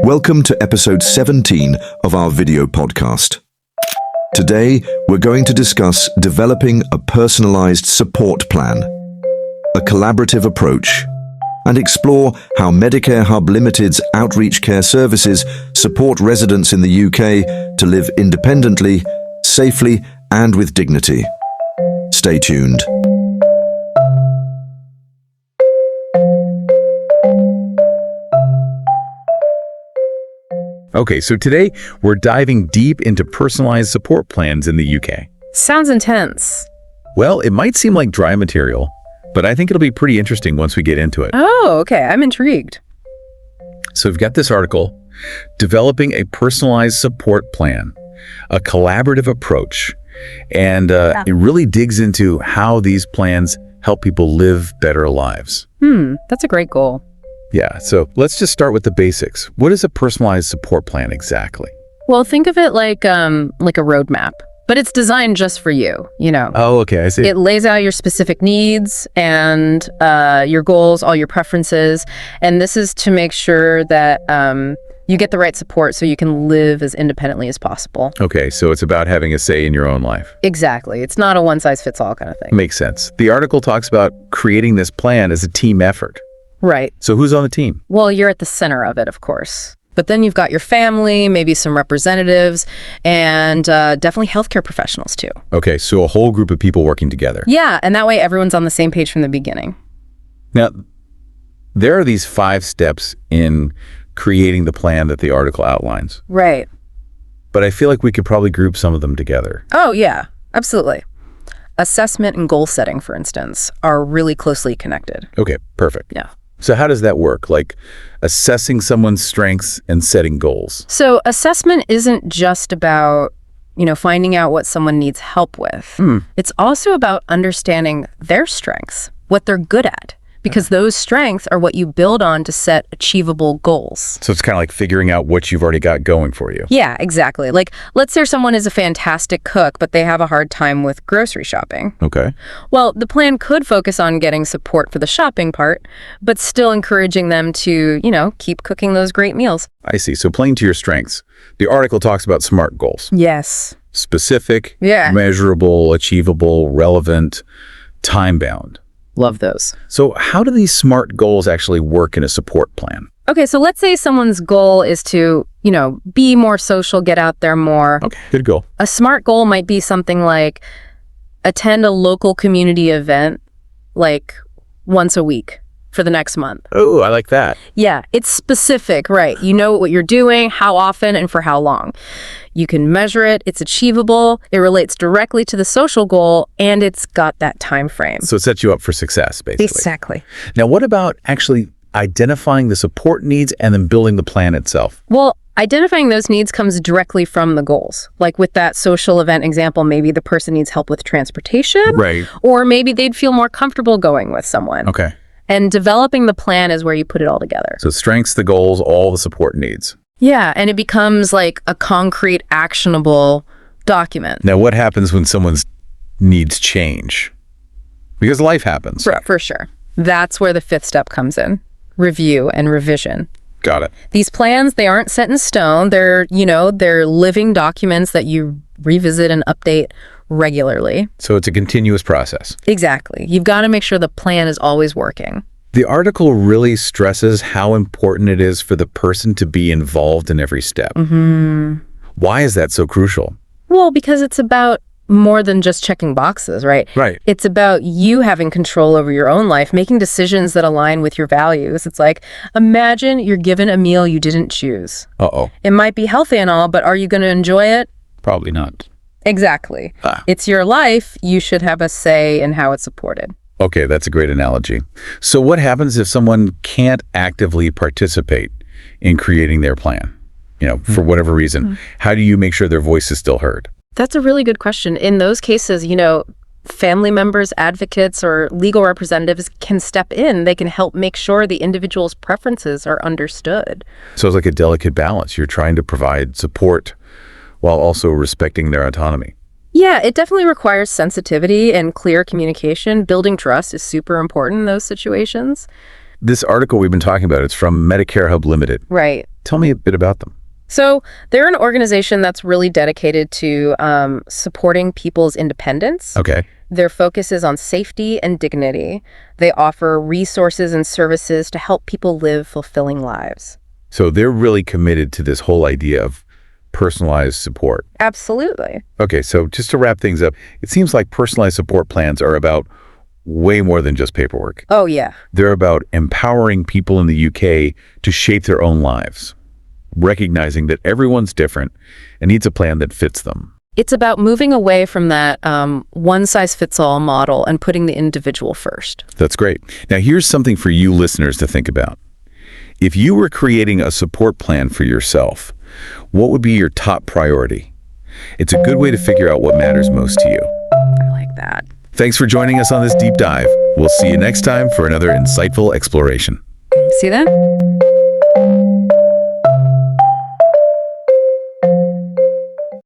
Welcome to episode 17 of our video podcast. Today, we're going to discuss developing a personalized support plan, a collaborative approach, and explore how Medicare Hub Limited's outreach care services support residents in the UK to live independently, safely, and with dignity. Stay tuned. Okay, so today we're diving deep into personalized support plans in the UK. Sounds intense. Well, it might seem like dry material, but I think it'll be pretty interesting once we get into it. Oh, okay. I'm intrigued. So we've got this article, Developing a Personalized Support Plan, a Collaborative Approach. And it really digs into how these plans help people live better lives. That's a great goal. Yeah, so let's just start with the basics. What is a personalized support plan exactly? Well, think of it like a roadmap, but it's designed just for you, you know. Oh, okay, I see. It lays out your specific needs and your goals, all your preferences, and this is to make sure that you get the right support so you can live as independently as possible. Okay, so it's about having a say in your own life. Exactly. It's not a one-size-fits-all kind of thing. Makes sense. The article talks about creating this plan as a team effort. Right. So who's on the team? Well, you're at the center of it, of course. But then you've got your family, maybe some representatives, and definitely healthcare professionals too. Okay, so a whole group of people working together. Yeah, and that way everyone's on the same page from the beginning. Now, there are these 5 steps in creating the plan that the article outlines. Right. But I feel like we could probably group some of them together. Oh, yeah, absolutely. Assessment and goal setting, for instance, are really closely connected. Okay, perfect. Yeah. So how does that work? Like assessing someone's strengths and setting goals? So assessment isn't just about, finding out what someone needs help with. It's also about understanding their strengths, what they're good at, because those strengths are what you build on to set achievable goals. So it's kind of like figuring out what you've already got going for you. Yeah, exactly. Like, let's say someone is a fantastic cook, but they have a hard time with grocery shopping. Okay. Well, the plan could focus on getting support for the shopping part, but still encouraging them to, keep cooking those great meals. I see. So playing to your strengths. The article talks about SMART goals. Yes. Specific, Yeah. measurable, achievable, relevant, time-bound. Love those. So how do these SMART goals actually work in a support plan? Okay, so let's say someone's goal is to, be more social, get out there more. Okay, good goal. A SMART goal might be something like attend a local community event like once a week for the next month. Oh, I like that. Yeah, it's specific, right? You know what you're doing, how often, and for how long. You can measure it, it's achievable, it relates directly to the social goal, and it's got that time frame. So it sets you up for success, basically. Exactly. Now, what about actually identifying the support needs and then building the plan itself? Well, identifying those needs comes directly from the goals. Like with that social event example, maybe the person needs help with transportation. Right. Or maybe they'd feel more comfortable going with someone. Okay. And developing the plan is where you put it all together. So strengths, the goals, all the support needs. Yeah, and it becomes like a concrete, actionable document. Now, what happens when someone's needs change? Because life happens. For sure. That's where the 5th step comes in. Review and revision. Got it. These plans, they aren't set in stone. They're living documents that you revisit and update regularly. So it's a continuous process. Exactly. You've got to make sure the plan is always working. The article really stresses how important it is for the person to be involved in every step. Why is that so crucial? Well, because it's about more than just checking boxes, right? Right. It's about you having control over your own life, making decisions that align with your values. It's like, imagine you're given a meal you didn't choose. Uh-oh. It might be healthy and all, but are you going to enjoy it? Probably not. Exactly. It's your life. You should have a say in how it's supported. Okay, that's a great analogy. So what happens if someone can't actively participate in creating their plan? For whatever reason. How do you make sure their voice is still heard? That's a really good question. In those cases, family members, advocates, or legal representatives can step in. They can help make sure the individual's preferences are understood. So it's like a delicate balance. You're trying to provide support while also respecting their autonomy. Yeah, it definitely requires sensitivity and clear communication. Building trust is super important in those situations. This article we've been talking about, it's from Medicare Hub Limited. Right. Tell me a bit about them. So they're an organization that's really dedicated to supporting people's independence. Okay. Their focus is on safety and dignity. They offer resources and services to help people live fulfilling lives. So they're really committed to this whole idea of personalized support. Absolutely. Okay, so just to wrap things up, it seems like personalized support plans are about way more than just paperwork. Oh, yeah. They're about empowering people in the UK to shape their own lives, recognizing that everyone's different and needs a plan that fits them. It's about moving away from that one-size-fits-all model and putting the individual first. That's great. Now, here's something for you listeners to think about. If you were creating a support plan for yourself, what would be your top priority? It's a good way to figure out what matters most to you. I like that. Thanks for joining us on this deep dive. We'll see you next time for another insightful exploration. See you then.